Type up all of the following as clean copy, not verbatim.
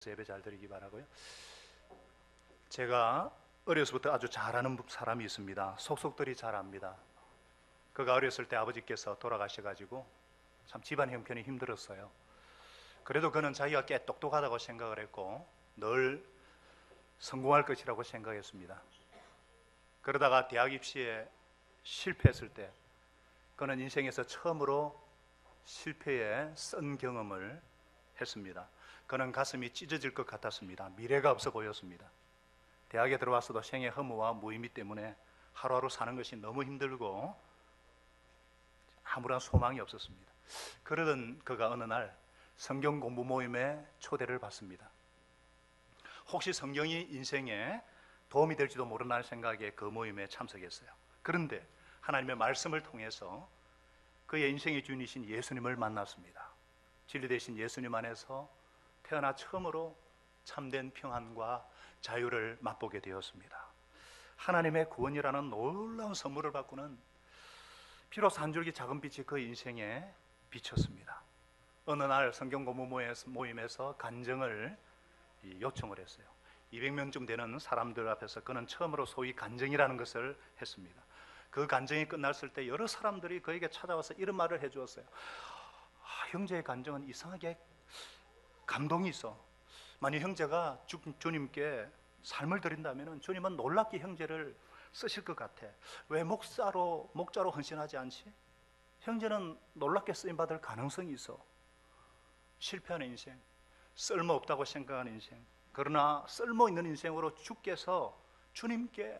예배 잘 드리기 바라고요. 제가 어려서부터 아주 잘하는 사람이 있습니다. 속속들이 잘 압니다. 그가 어렸을 때 아버지께서 돌아가셔가지고 참 집안 형편이 힘들었어요. 그래도 그는 자기가 꽤 똑똑하다고 생각을 했고 늘 성공할 것이라고 생각했습니다. 그러다가 대학 입시에 실패했을 때 그는 인생에서 처음으로 실패에 쓴 경험을 했습니다. 그는 가슴이 찢어질 것 같았습니다. 미래가 없어 보였습니다. 대학에 들어와서도 생의 허무와 무의미 때문에 하루하루 사는 것이 너무 힘들고 아무런 소망이 없었습니다. 그러던 그가 어느 날 성경 공부 모임에 초대를 받습니다. 혹시 성경이 인생에 도움이 될지도 모른다는 생각에 그 모임에 참석했어요. 그런데 하나님의 말씀을 통해서 그의 인생의 주인이신 예수님을 만났습니다. 진리 되신 예수님 안에서 태어나 처음으로 참된 평안과 자유를 맛보게 되었습니다. 하나님의 구원이라는 놀라운 선물을 받고는 비로소 한 줄기 작은 빛이 그 인생에 비쳤습니다. 어느 날 성경 공부 모임에서 간증을 요청을 했어요. 200명쯤 되는 사람들 앞에서 그는 처음으로 소위 간증이라는 것을 했습니다. 그 간증이 끝났을 때 여러 사람들이 그에게 찾아와서 이런 말을 해주었어요. 형제의 간증은 이상하게 감동이 있어. 만약 형제가 주님께 삶을 드린다면 주님은 놀랍게 형제를 쓰실 것 같아. 왜 목자로 헌신하지 않지? 형제는 놀랍게 쓰임받을 가능성이 있어. 실패하는 인생, 쓸모없다고 생각하는 인생, 그러나 쓸모있는 인생으로 주께서 주님께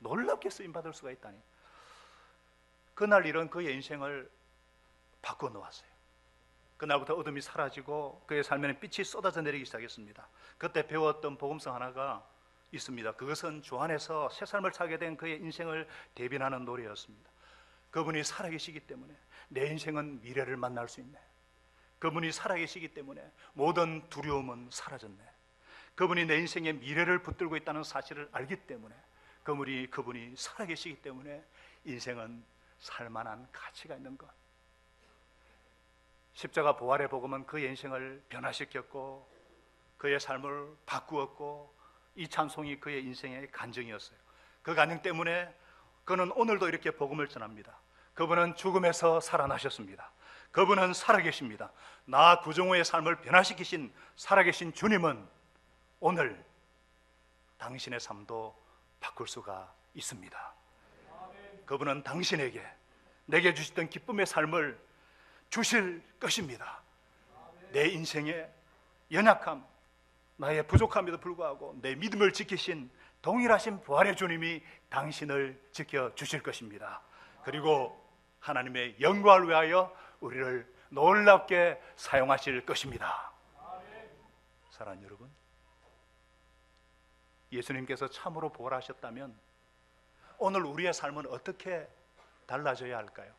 놀랍게 쓰임받을 수가 있다니. 그날 이런 그의 인생을 바꿔 놓았어요. 그날부터 어둠이 사라지고 그의 삶에는 빛이 쏟아져 내리기 시작했습니다. 그때 배웠던 복음서 하나가 있습니다. 그것은 주 안에서 새 삶을 살게 된 그의 인생을 대변하는 노래였습니다. 그분이 살아계시기 때문에 내 인생은 미래를 만날 수 있네. 그분이 살아계시기 때문에 모든 두려움은 사라졌네. 그분이 내 인생의 미래를 붙들고 있다는 사실을 알기 때문에 그분이 살아계시기 때문에 인생은 살만한 가치가 있는 것. 십자가 부활의 복음은 그의 인생을 변화시켰고 그의 삶을 바꾸었고 이 찬송이 그의 인생의 간증이었어요. 그 간증 때문에 그는 오늘도 이렇게 복음을 전합니다. 그분은 죽음에서 살아나셨습니다. 그분은 살아계십니다. 나 구정호의 삶을 변화시키신 살아계신 주님은 오늘 당신의 삶도 바꿀 수가 있습니다. 그분은 당신에게 내게 주시던 기쁨의 삶을 주실 것입니다. 내 인생의 연약함, 나의 부족함에도 불구하고 내 믿음을 지키신 동일하신 부활의 주님이 당신을 지켜주실 것입니다. 그리고 하나님의 영광을 위하여 우리를 놀랍게 사용하실 것입니다. 사랑하는 여러분, 예수님께서 참으로 부활하셨다면 오늘 우리의 삶은 어떻게 달라져야 할까요?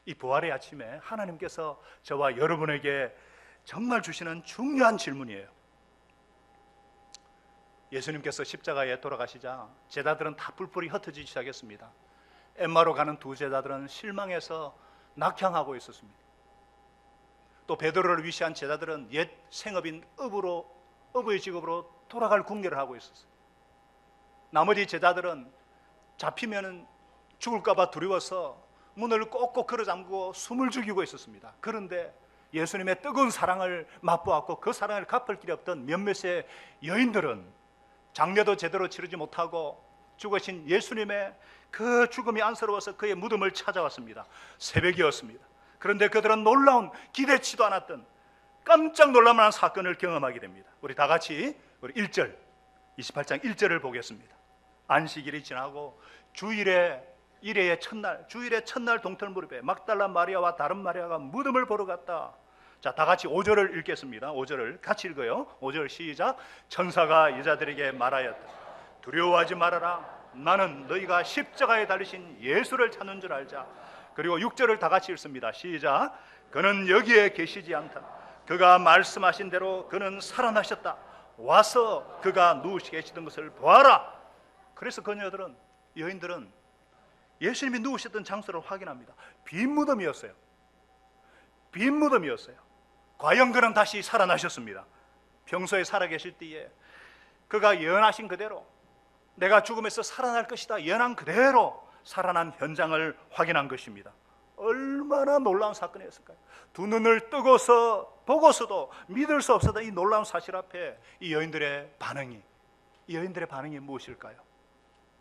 이 부활의 아침에 하나님께서 저와 여러분에게 정말 주시는 중요한 질문이에요. 예수님께서 십자가에 돌아가시자 제자들은 다 뿔뿔이 흩어지기 시작했습니다. 엠마로 가는 두 제자들은 실망해서 낙향하고 있었습니다. 또 베드로를 위시한 제자들은 옛 생업인 어부의 직업으로 돌아갈 궁리를 하고 있었어요. 나머지 제자들은 잡히면 죽을까 봐 두려워서 문을 꼭꼭 걸어 잠그고 숨을 죽이고 있었습니다. 그런데 예수님의 뜨거운 사랑을 맛보았고 그 사랑을 갚을 길이 없던 몇몇의 여인들은 장례도 제대로 치르지 못하고 죽으신 예수님의 그 죽음이 안쓰러워서 그의 무덤을 찾아왔습니다. 새벽이었습니다. 그런데 그들은 놀라운 기대치도 않았던 깜짝 놀랄만한 사건을 경험하게 됩니다. 우리 다 같이 우리 1절 28장 1절을 보겠습니다. 안식일이 지나고 주일의 첫날 동틀 무렵에 막달라 마리아와 다른 마리아가 무덤을 보러 갔다. 자, 다 같이 5절을 읽겠습니다. 5절을 같이 읽어요. 5절 시작. 천사가 여자들에게 말하였다. 두려워하지 말아라. 나는 너희가 십자가에 달리신 예수를 찾는 줄 알자. 그리고 6절을 다 같이 읽습니다. 시작. 그는 여기에 계시지 않다. 그가 말씀하신 대로 그는 살아나셨다. 와서 그가 누우시 계시던 것을 보아라. 그래서 여인들은 예수님이 누우셨던 장소를 확인합니다. 빈 무덤이었어요. 과연 그는 다시 살아나셨습니다. 평소에 살아계실 때에 그가 예언하신 그대로 내가 죽음에서 살아날 것이다 예언한 그대로 살아난 현장을 확인한 것입니다. 얼마나 놀라운 사건이었을까요? 두 눈을 뜨고서 보고서도 믿을 수 없었던 이 놀라운 사실 앞에 이 여인들의 반응이 무엇일까요?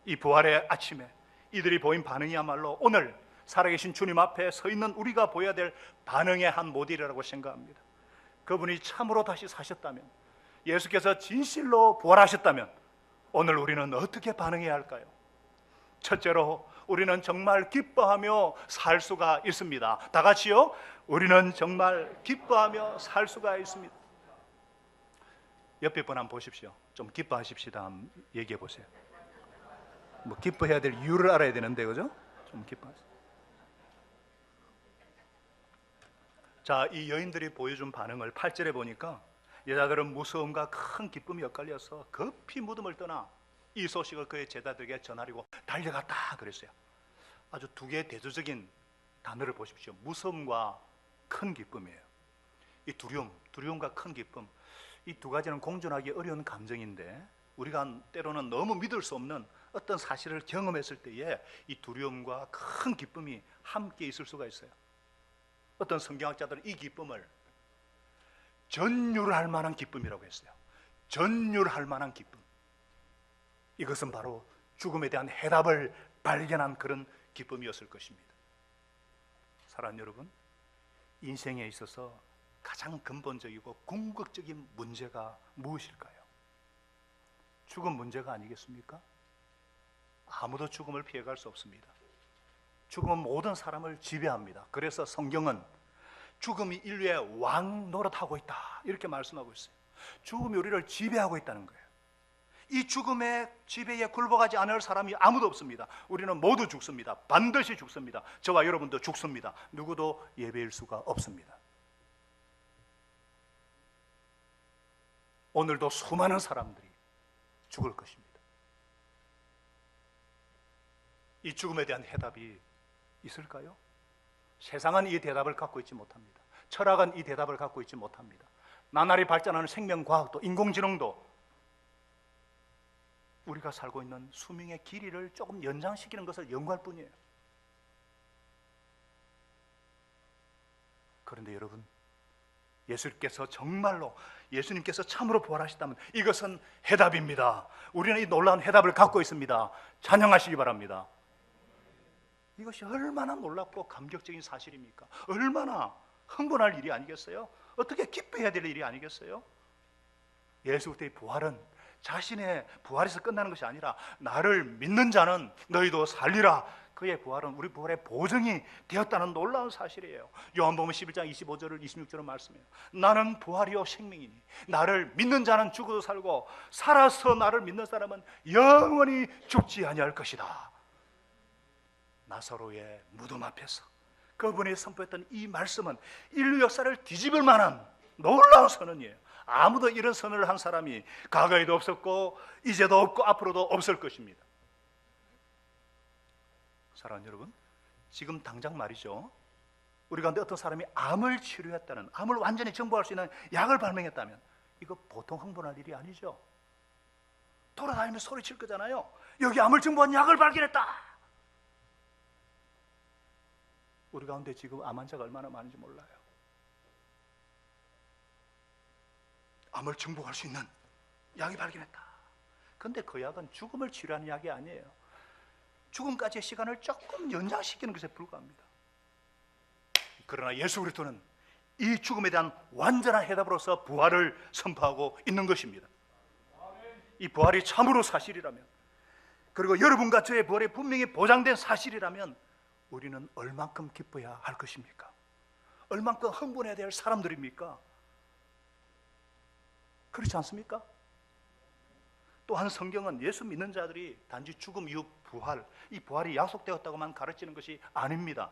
이 부활의 아침에 이들이 보인 반응이야말로 오늘 살아계신 주님 앞에 서 있는 우리가 보여야 될 반응의 한 모델이라고 생각합니다. 그분이 참으로 다시 사셨다면, 예수께서 진실로 부활하셨다면 오늘 우리는 어떻게 반응해야 할까요? 첫째로 우리는 정말 기뻐하며 살 수가 있습니다. 다 같이요. 우리는 정말 기뻐하며 살 수가 있습니다. 옆에 분 한번 보십시오. 좀 기뻐하십시다. 한번 얘기해 보세요. 뭐 기뻐해야 될 이유를 알아야 되는데, 그죠? 좀 기뻐하세요. 자, 이 여인들이 보여준 반응을 8절에 보니까 여자들은 무서움과 큰 기쁨이 엇갈려서 급히 무덤을 떠나 이 소식을 그의 제자들에게 전하려고 달려갔다 그랬어요. 아주 두 개의 대조적인 단어를 보십시오. 무서움과 큰 기쁨이에요. 이 두려움과 큰 기쁨, 이 두 가지는 공존하기 어려운 감정인데 우리가 때로는 너무 믿을 수 없는 어떤 사실을 경험했을 때에 이 두려움과 큰 기쁨이 함께 있을 수가 있어요. 어떤 성경학자들은 이 기쁨을 전율할 만한 기쁨이라고 했어요. 전율할 만한 기쁨. 이것은 바로 죽음에 대한 해답을 발견한 그런 기쁨이었을 것입니다. 사랑하는 여러분, 인생에 있어서 가장 근본적이고 궁극적인 문제가 무엇일까요? 죽음 문제가 아니겠습니까? 아무도 죽음을 피해갈 수 없습니다. 죽음은 모든 사람을 지배합니다. 그래서 성경은 죽음이 인류의 왕 노릇하고 있다 이렇게 말씀하고 있어요. 죽음이 우리를 지배하고 있다는 거예요. 이 죽음의 지배에 굴복하지 않을 사람이 아무도 없습니다. 우리는 모두 죽습니다. 반드시 죽습니다. 저와 여러분도 죽습니다. 누구도 예배일 수가 없습니다. 오늘도 수많은 사람들이 죽을 것입니다. 이 죽음에 대한 해답이 있을까요? 세상은 이 대답을 갖고 있지 못합니다. 철학은 이 대답을 갖고 있지 못합니다. 나날이 발전하는 생명과학도 인공지능도 우리가 살고 있는 수명의 길이를 조금 연장시키는 것을 연구할 뿐이에요. 그런데 여러분, 예수님께서 참으로 부활하셨다면 이것은 해답입니다. 우리는 이 놀라운 해답을 갖고 있습니다. 찬양하시기 바랍니다. 이것이 얼마나 놀랍고 감격적인 사실입니까? 얼마나 흥분할 일이 아니겠어요? 어떻게 기뻐해야 될 일이 아니겠어요? 예수 그리스도의 부활은 자신의 부활에서 끝나는 것이 아니라 나를 믿는 자는 너희도 살리라. 그의 부활은 우리 부활의 보증이 되었다는 놀라운 사실이에요. 요한복음 11장 25절을 26절을 말씀해요. 나는 부활이요 생명이니 나를 믿는 자는 죽어도 살고 살아서 나를 믿는 사람은 영원히 죽지 아니할 것이다. 나사로의 무덤 앞에서 그분이 선포했던 이 말씀은 인류 역사를 뒤집을 만한 놀라운 선언이에요. 아무도 이런 선언을 한 사람이 과거에도 없었고 이제도 없고 앞으로도 없을 것입니다. 사랑하는 여러분, 지금 당장 말이죠, 우리 가운데 어떤 사람이 암을 치료했다는, 암을 완전히 정복할 수 있는 약을 발명했다면 이거 보통 흥분할 일이 아니죠. 돌아다니면서 소리칠 거잖아요. 여기 암을 정복한 약을 발견했다. 우리 가운데 지금 암 환자가 얼마나 많은지 몰라요. 암을 정복할 수 있는 약이 발견했다. 그런데 그 약은 죽음을 치료하는 약이 아니에요. 죽음까지의 시간을 조금 연장시키는 것에 불과합니다. 그러나 예수 그리스도는 이 죽음에 대한 완전한 해답으로서 부활을 선포하고 있는 것입니다. 이 부활이 참으로 사실이라면, 그리고 여러분과 저의 부활이 분명히 보장된 사실이라면 우리는 얼만큼 기뻐해야 할 것입니까? 얼만큼 흥분해야 될 사람들입니까? 그렇지 않습니까? 또한 성경은 예수 믿는 자들이 단지 죽음 이후 부활, 이 부활이 약속되었다고만 가르치는 것이 아닙니다.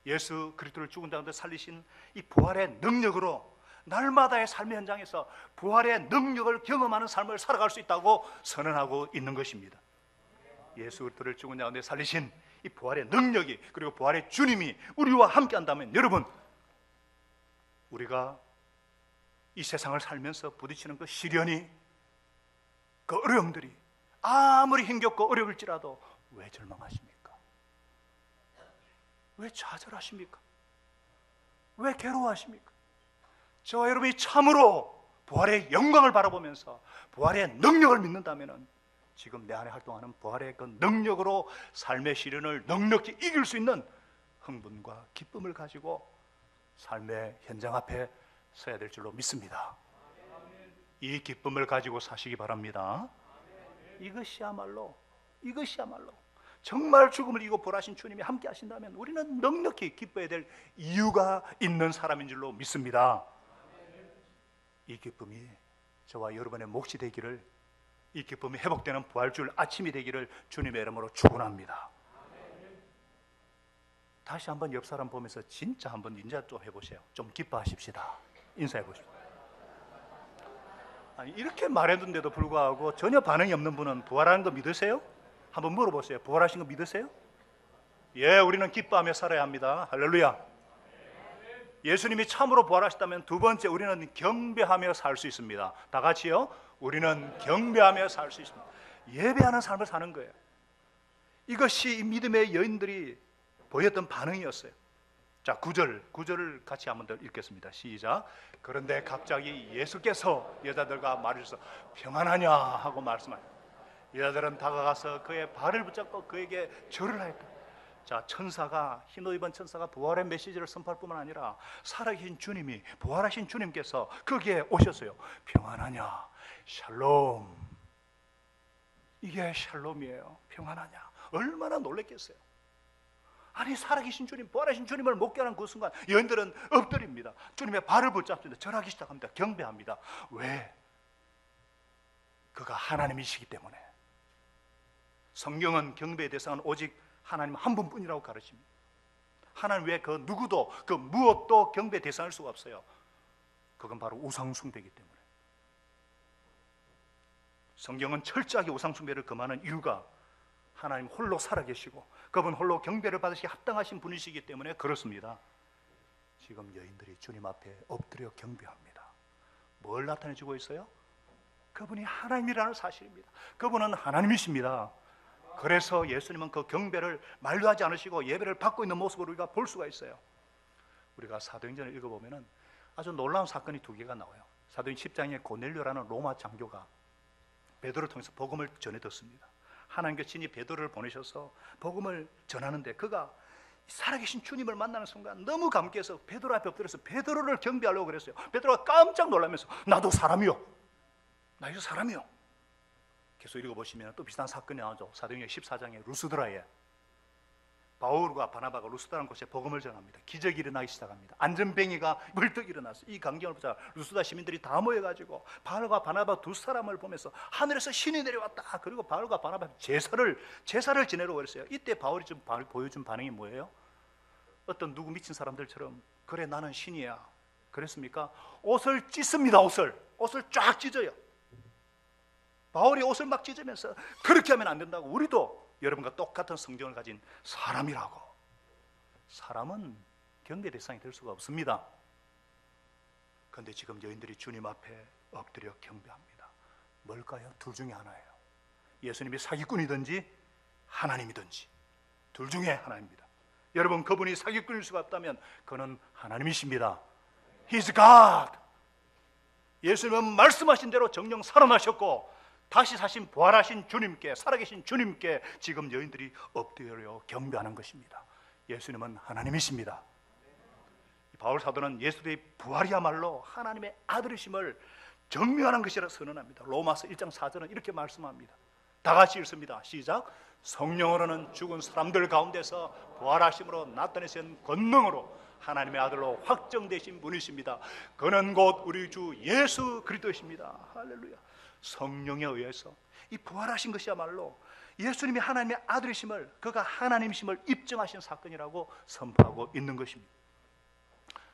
예수 그리스도를 죽은 자가운데 살리신 이 부활의 능력으로 날마다의 삶의 현장에서 부활의 능력을 경험하는 삶을 살아갈 수 있다고 선언하고 있는 것입니다. 예수 그리스도를 죽은 자가운데 살리신 이 부활의 능력이, 그리고 부활의 주님이 우리와 함께 한다면 여러분, 우리가 이 세상을 살면서 부딪히는 그 시련이, 그 어려움들이 아무리 힘겹고 어려울지라도 왜 절망하십니까? 왜 좌절하십니까? 왜 괴로워하십니까? 저와 여러분이 참으로 부활의 영광을 바라보면서 부활의 능력을 믿는다면 지금 내 안에 활동하는 부활의 그 능력으로 삶의 시련을 넉넉히 이길 수 있는 흥분과 기쁨을 가지고 삶의 현장 앞에 서야 될 줄로 믿습니다. 이 기쁨을 가지고 사시기 바랍니다. 이것이야말로 정말 죽음을 이기고 부활하신 주님이 함께 하신다면 우리는 넉넉히 기뻐해야 될 이유가 있는 사람인 줄로 믿습니다. 이 기쁨이 저와 여러분의 몫이 되기를, 이 기쁨이 회복되는 부활주일 아침이 되기를 주님의 이름으로 축원합니다. 다시 한번 옆 사람 보면서 진짜 한번 인사 좀 해보세요. 좀 기뻐하십시다. 인사해 보십시오. 아니, 이렇게 말했는데도 불구하고 전혀 반응이 없는 분은 부활하는 거 믿으세요? 한번 물어보세요. 부활하신 거 믿으세요? 예, 우리는 기뻐하며 살아야 합니다. 할렐루야. 예수님이 참으로 부활하셨다면 두 번째, 우리는 경배하며 살 수 있습니다. 다 같이요. 우리는 경배하며 살 수 있습니다. 예배하는 삶을 사는 거예요. 이것이 이 믿음의 여인들이 보였던 반응이었어요. 자, 9절을 같이 한번 더 읽겠습니다. 시작. 그런데 갑자기 예수께서 여자들과 말하셔서 평안하냐 하고 말씀하셨어요. 여자들은 다가가서 그의 발을 붙잡고 그에게 절을 하였다. 자, 천사가, 흰 옷 입은 천사가 부활의 메시지를 선포할 뿐만 아니라 살아계신 주님이, 부활하신 주님께서 거기에 오셨어요. 평안하냐, 샬롬. 이게 샬롬이에요. 평안하냐. 얼마나 놀랬겠어요. 아니, 살아계신 주님, 부활하신 주님을 목격하는 그 순간 여인들은 엎드립니다. 주님의 발을 붙잡습니다. 절하기 시작합니다. 경배합니다. 왜? 그가 하나님이시기 때문에. 성경은 경배의 대상은 오직 하나님 한 분뿐이라고 가르칩니다. 하나님 외에 그 누구도, 그 무엇도 경배 대상일 수가 없어요. 그건 바로 우상숭배이기 때문에. 성경은 철저하게 우상숭배를 금하는 이유가 하나님 홀로 살아계시고 그분 홀로 경배를 받으시기 합당하신 분이시기 때문에 그렇습니다. 지금 여인들이 주님 앞에 엎드려 경배합니다. 뭘 나타내주고 있어요? 그분이 하나님이라는 사실입니다. 그분은 하나님이십니다. 그래서 예수님은 그 경배를 만류하지 않으시고 예배를 받고 있는 모습을 우리가 볼 수가 있어요. 우리가 사도행전을 읽어보면 아주 놀라운 사건이 두 개가 나와요. 사도행 10장에 고넬료라는 로마 장교가 베드로를 통해서 복음을 전해 듣습니다. 하나님께서 친히 베드로를 보내셔서 복음을 전하는데 그가 살아계신 주님을 만나는 순간 너무 감격해서 베드로 앞에 엎드려서 베드로를 경배하려고 그랬어요. 베드로가 깜짝 놀라면서 나도 사람이요, 나도 사람이요. 계속 읽어보시면 또 비슷한 사건이 나오죠. 사도행전 14장에 루스드라에 바울과 바나바가 루스드라는 곳에 복음을 전합니다. 기적이 일어나기 시작합니다. 안전뱅이가 물떡 일어났어요. 이 광경을 보자 루스드라 시민들이 다 모여가지고 바울과 바나바 두 사람을 보면서 하늘에서 신이 내려왔다. 그리고 바울과 바나바 제사를 지내러 그랬어요. 이때 바울이 좀 보여준 반응이 뭐예요? 어떤 누구 미친 사람들처럼 그래 나는 신이야 그랬습니까? 옷을 찢습니다. 옷을 쫙 찢어요. 바울이 옷을 막 찢으면서 그렇게 하면 안 된다고. 우리도 여러분과 똑같은 성경을 가진 사람이라고. 사람은 경배 대상이 될 수가 없습니다. 그런데 지금 여인들이 주님 앞에 엎드려 경배합니다. 뭘까요? 둘 중에 하나예요. 예수님이 사기꾼이든지 하나님이든지 둘 중에 하나입니다. 여러분, 그분이 사기꾼일 수가 없다면 그는 하나님이십니다. He's God. 예수님은 말씀하신 대로 정령 살아나셨고 다시 사신 부활하신 주님께, 살아계신 주님께 지금 여인들이 엎드려 경배하는 것입니다. 예수님은 하나님이십니다. 바울 사도는 예수의 부활이야말로 하나님의 아들이심을 증명하는 것이라 선언합니다. 로마서 1장 4절은 이렇게 말씀합니다. 다 같이 읽습니다. 시작. 성령으로는 죽은 사람들 가운데서 부활하심으로 나타내신 권능으로 하나님의 아들로 확정되신 분이십니다. 그는 곧 우리 주 예수 그리스도이십니다. 할렐루야. 성령에 의해서 이 부활하신 것이야말로 예수님이 하나님의 아들이심을, 그가 하나님이심을 입증하신 사건이라고 선포하고 있는 것입니다.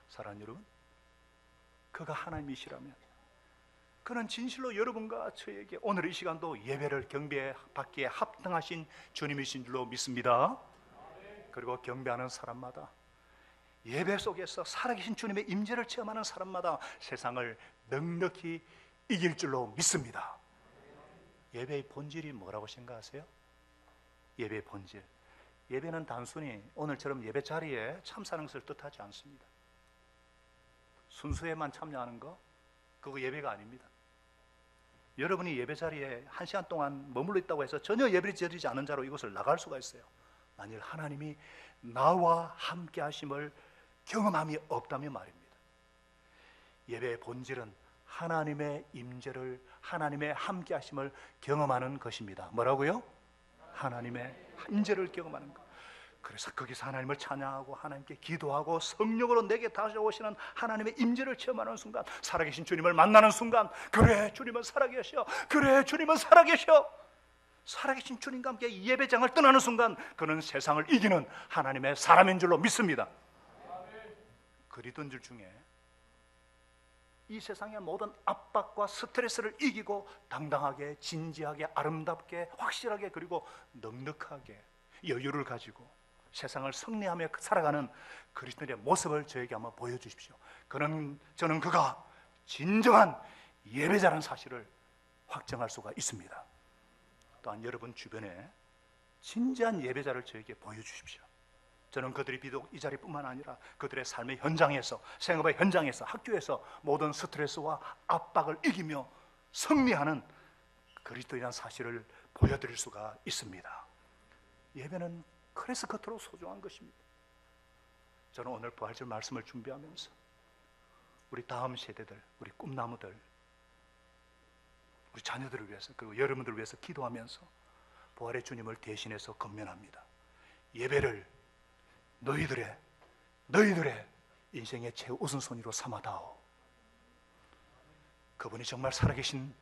사랑하는 여러분, 그가 하나님이시라면 그는 진실로 여러분과 저에게 오늘 이 시간도 예배를 경배받기에 합당하신 주님이신 줄로 믿습니다. 그리고 경배하는 사람마다 예배 속에서 살아계신 주님의 임재를 체험하는 사람마다 세상을 넉넉히 이길 줄로 믿습니다. 예배의 본질이 뭐라고 생각하세요? 예배의 본질, 예배는 단순히 오늘처럼 예배 자리에 참사는 것을 뜻하지 않습니다. 순수에만 참여하는 거, 그거 예배가 아닙니다. 여러분이 예배 자리에 1시간 동안 머물러 있다고 해서 전혀 예배를 드리지 않은 자로 이곳을 나갈 수가 있어요. 만일 하나님이 나와 함께 하심을 경험함이 없다면 말입니다. 예배의 본질은 하나님의 임재를, 하나님의 함께 하심을 경험하는 것입니다. 뭐라고요? 하나님의 임재를 경험하는 것. 그래서 거기서 하나님을 찬양하고 하나님께 기도하고 성령으로 내게 다가오시는 하나님의 임재를 체험하는 순간, 살아계신 주님을 만나는 순간, 그래 주님은 살아계셔, 그래 주님은 살아계셔, 살아계신 주님과 함께 예배장을 떠나는 순간 그는 세상을 이기는 하나님의 사람인 줄로 믿습니다. 그리던들 중에 이 세상의 모든 압박과 스트레스를 이기고 당당하게, 진지하게, 아름답게, 확실하게, 그리고 넉넉하게 여유를 가지고 세상을 승리하며 살아가는 그리스도인의 모습을 저에게 한번 보여주십시오. 저는 그가 진정한 예배자라는 사실을 확정할 수가 있습니다. 또한 여러분 주변에 진지한 예배자를 저에게 보여주십시오. 저는 그들이 비록 이 자리뿐만 아니라 그들의 삶의 현장에서, 생업의 현장에서, 학교에서 모든 스트레스와 압박을 이기며 승리하는 그리스도인이라는 사실을 보여드릴 수가 있습니다. 예배는 그래서 그토록 소중한 것입니다. 저는 오늘 부활절 말씀을 준비하면서 우리 다음 세대들, 우리 꿈나무들, 우리 자녀들을 위해서, 그리고 여러분들을 위해서 기도하면서 부활의 주님을 대신해서 건면합니다. 예배를 너희들의 인생의 최우선순위로 삼아다오. 그분이 정말 살아계신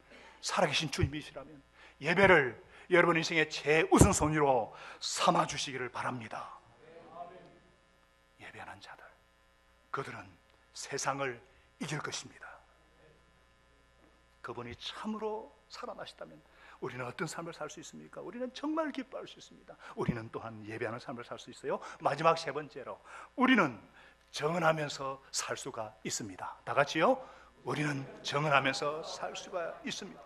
주님이시라면 예배를 여러분 인생의 최우선순위로 삼아주시기를 바랍니다. 예배하는 자들, 그들은 세상을 이길 것입니다. 그분이 참으로 살아나시다면 우리는 어떤 삶을 살 수 있습니까? 우리는 정말 기뻐할 수 있습니다. 우리는 또한 예배하는 삶을 살 수 있어요. 마지막 세 번째로, 우리는 정언하면서 살 수가 있습니다. 다 같이요. 우리는 정언하면서 살 수가 있습니다.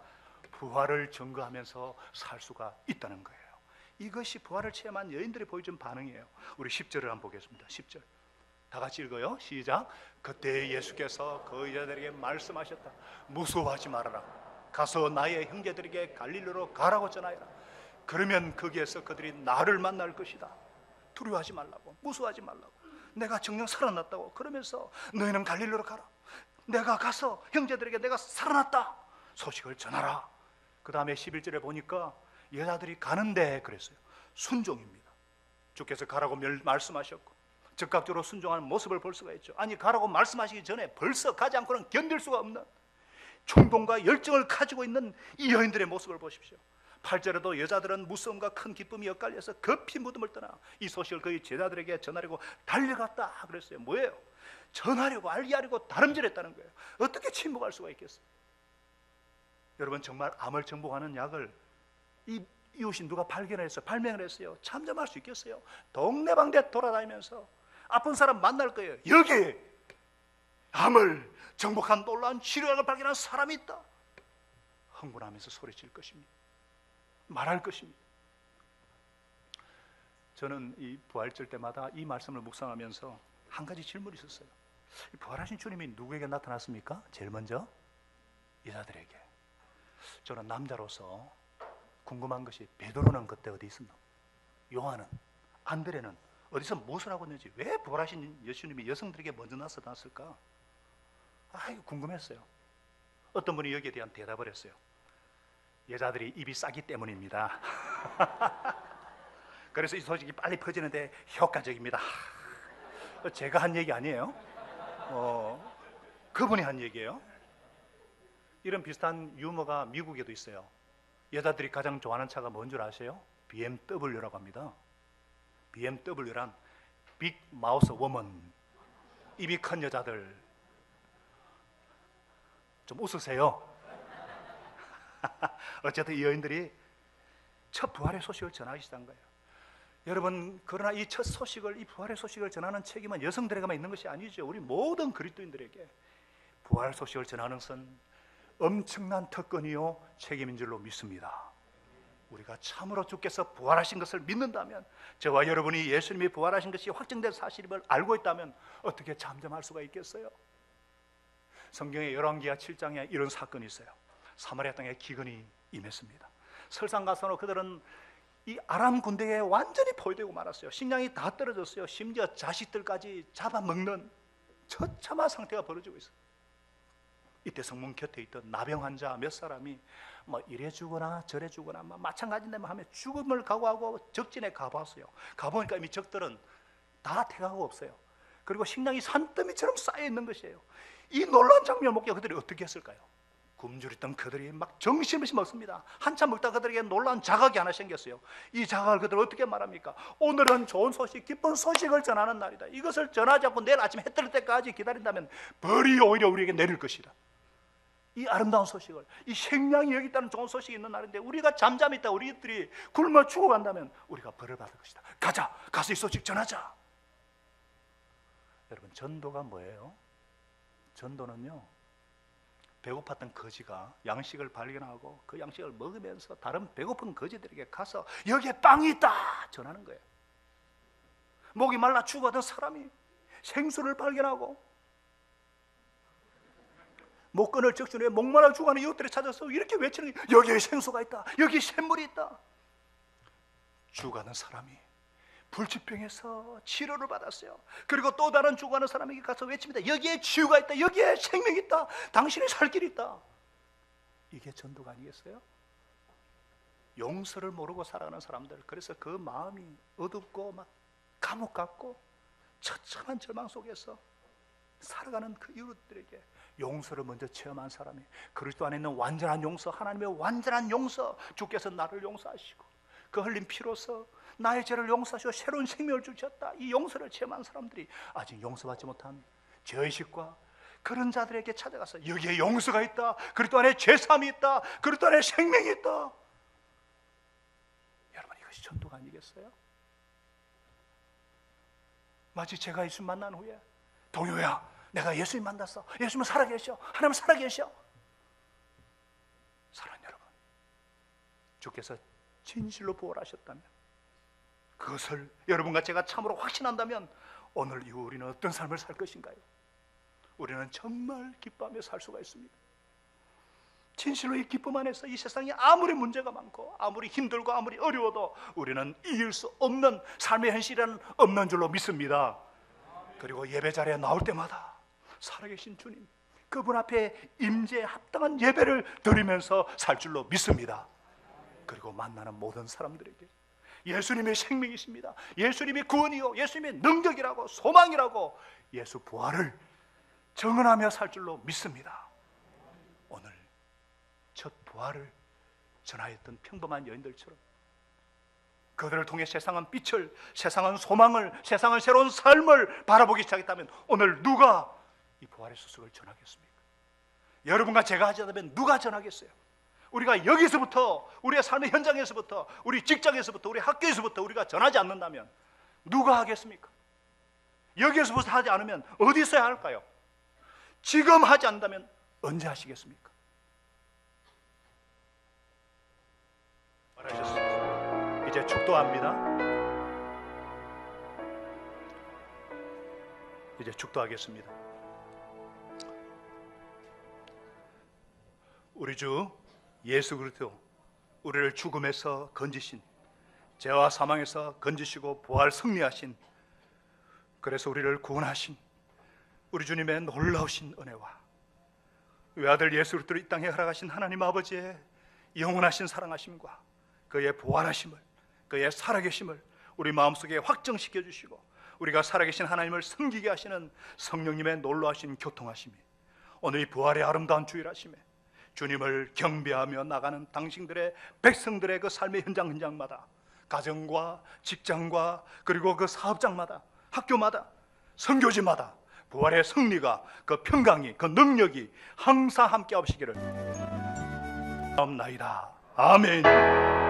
부활을 증거하면서 살 수가 있다는 거예요. 이것이 부활을 체험한 여인들이 보여준 반응이에요. 우리 10절을 한번 보겠습니다. 10절 다 같이 읽어요. 시작. 그때 예수께서 그 여자들에게 말씀하셨다. 무서워하지 말아라. 가서 나의 형제들에게 갈릴리로 가라고 전하여라. 그러면 거기에서 그들이 나를 만날 것이다. 두려워하지 말라고, 무서워하지 말라고, 내가 정녕 살아났다고. 그러면서 너희는 갈릴리로 가라. 내가 가서 형제들에게 내가 살아났다 소식을 전하라. 그 다음에 11절에 보니까 여자들이 가는데 그랬어요. 순종입니다. 주께서 가라고 말씀하셨고 즉각적으로 순종하는 모습을 볼 수가 있죠. 아니, 가라고 말씀하시기 전에 벌써 가지 않고는 견딜 수가 없는 충동과 열정을 가지고 있는 이 여인들의 모습을 보십시오. 8절에도 여자들은 무서움과 큰 기쁨이 엇갈려서 급히 무덤을 떠나 이 소식을 그의 제자들에게 전하려고 달려갔다 그랬어요. 뭐예요? 전하려고, 알게 하려고 다름질했다는 거예요. 어떻게 침묵할 수가 있겠어요? 여러분, 정말 암을 정복하는 약을 이 이웃이 누가 발명을 했어요. 참점할 수 있겠어요? 동네방네 돌아다니면서 아픈 사람 만날 거예요. 여기 암을 정복한 놀라운 치료약을 발견한 사람이 있다. 흥분하면서 소리칠 것입니다. 말할 것입니다. 저는 이 부활절 때마다 이 말씀을 묵상하면서 한 가지 질문이 있었어요. 부활하신 주님이 누구에게 나타났습니까? 제일 먼저 여자들에게. 저는 남자로서 궁금한 것이, 베드로는 그때 어디 있었나? 요한은, 안드레는 어디서 무엇을 하고 있는지, 왜 부활하신 예수님이 여성들에게 먼저 나타났을까? 이거 궁금했어요. 어떤 분이 여기에 대한 대답을 했어요. 여자들이 입이 싸기 때문입니다. 그래서 이 소식이 빨리 퍼지는데 효과적입니다. 제가 한 얘기 아니에요. 그분이 한 얘기예요. 이런 비슷한 유머가 미국에도 있어요. 여자들이 가장 좋아하는 차가 뭔 줄 아세요? BMW라고 합니다. BMW란 빅 마우스 워먼, 입이 큰 여자들. 좀 웃으세요. 어쨌든 이 여인들이 첫 부활의 소식을 전하기 시작한 거예요. 여러분, 그러나 이 첫 소식을, 이 부활의 소식을 전하는 책임은 여성들에게만 있는 것이 아니죠. 우리 모든 그리스도인들에게 부활 소식을 전하는 것은 엄청난 특권이요 책임인 줄로 믿습니다. 우리가 참으로 주께서 부활하신 것을 믿는다면, 저와 여러분이 예수님이 부활하신 것이 확정된 사실임을 알고 있다면 어떻게 잠잠할 수가 있겠어요? 성경의 열왕기하 7장에 이런 사건이 있어요. 사마리아 땅에 기근이 임했습니다. 설상가상으로 그들은 이 아람 군대에 완전히 포위되고 말았어요. 식량이 다 떨어졌어요. 심지어 자식들까지 잡아먹는 처참한 상태가 벌어지고 있어요. 이때 성문 곁에 있던 나병 환자 몇 사람이 이래 죽거나 저래 죽거나 마찬가지인데 하면 죽음을 각오하고 적진에 가봤어요. 가보니까 이미 적들은 다 태가가 없어요. 그리고 식량이 산더미처럼 쌓여 있는 것이에요. 이 놀라운 장면을 보고 그들이 어떻게 했을까요? 굶주렸던 그들이 막 정신없이 먹습니다. 한참 먹다 그들에게 놀라운 자각이 하나 생겼어요. 이 자각을 그들 어떻게 말합니까? 오늘은 좋은 소식, 기쁜 소식을 전하는 날이다. 이것을 전하지 않고 내일 아침 해 뜰 때까지 기다린다면 벌이 오히려 우리에게 내릴 것이다. 이 아름다운 소식을, 이 생명이 여기 있다는 좋은 소식이 있는 날인데 우리가 잠잠히 있다 우리들이 굶어 죽어간다면 우리가 벌을 받을 것이다. 가서 이 소식 전하자. 여러분, 전도가 뭐예요? 전도는요, 배고팠던 거지가 양식을 발견하고 그 양식을 먹으면서 다른 배고픈 거지들에게 가서 여기에 빵이 있다 전하는 거예요. 목이 말라 죽어가던 사람이 생수를 발견하고 목건을 적신 후에 목말라 죽어가는 이웃들이 찾아서 이렇게 외치는 게, 여기에 생수가 있다, 여기에 샘물이 있다. 죽어가는 사람이 불치병에서 치료를 받았어요. 그리고 또 다른 죽어가는 사람에게 가서 외칩니다. 여기에 치유가 있다, 여기에 생명이 있다, 당신이 살 길이 있다. 이게 전도가 아니겠어요? 용서를 모르고 살아가는 사람들, 그래서 그 마음이 어둡고 막 감옥 같고 처참한 절망 속에서 살아가는 그 이웃들에게 용서를 먼저 체험한 사람이, 그리스도 안에 있는 완전한 용서, 하나님의 완전한 용서, 주께서 나를 용서하시고 그 흘린 피로서 나의 죄를 용서하시고 새로운 생명을 주셨다, 이 용서를 체험한 사람들이 아직 용서받지 못한 죄의식과 그런 자들에게 찾아가서 여기에 용서가 있다, 그리스도 안에 죄사함이 있다, 그리스도 안에 생명이 있다. 여러분, 이것이 전도가 아니겠어요? 마치 제가 예수 만난 후에, 동요야, 내가 예수님 만났어, 예수님은 살아계셔, 하나님은 살아계셔. 사랑하는 여러분, 주께서 진실로 부활하셨다면, 그것을 여러분과 제가 참으로 확신한다면 오늘 이후 우리는 어떤 삶을 살 것인가요? 우리는 정말 기뻐하며 살 수가 있습니다. 진실로 이 기쁨 안에서 이 세상에 아무리 문제가 많고 아무리 힘들고 아무리 어려워도 우리는 이길 수 없는 삶의 현실은 없는 줄로 믿습니다. 그리고 예배 자리에 나올 때마다 살아계신 주님, 그분 앞에 임재에 합당한 예배를 드리면서 살 줄로 믿습니다. 그리고 만나는 모든 사람들에게 예수님의 생명이십니다, 예수님이 구원이요, 예수님의 능력이라고, 소망이라고, 예수 부활을 정언하며 살 줄로 믿습니다. 오늘 첫 부활을 전하였던 평범한 여인들처럼 그들을 통해 세상은 빛을, 세상은 소망을, 세상은 새로운 삶을 바라보기 시작했다면 오늘 누가 이 부활의 소식을 전하겠습니까? 여러분과 제가 하지 않으면 누가 전하겠어요? 우리가 여기서부터, 우리의 삶의 현장에서부터, 우리 직장에서부터, 우리 학교에서부터 우리가 전하지 않는다면 누가 하겠습니까? 여기에서부터 하지 않으면 어디서 해야 할까요? 지금 하지 않는다면 언제 하시겠습니까? 말하셨습니다. 이제 축도합니다. 이제 축도하겠습니다. 우리 주 예수 그리스도, 우리를 죽음에서 건지신, 죄와 사망에서 건지시고 부활 승리하신, 그래서 우리를 구원하신 우리 주님의 놀라우신 은혜와 외아들 예수 그리스도를 이 땅에 허락하신 하나님 아버지의 영원하신 사랑하심과 그의 부활하심을, 그의 살아계심을 우리 마음속에 확정시켜 주시고 우리가 살아계신 하나님을 섬기게 하시는 성령님의 놀라우신 교통하심이 오늘 이 부활의 아름다운 주일하심에 주님을 경배하며 나가는 당신들의 백성들의 그 삶의 현장마다, 가정과 직장과 그리고 그 사업장마다, 학교마다, 선교지마다 부활의 승리가, 그 평강이, 그 능력이 항상 함께 하시기를 나옵나이다. 아멘.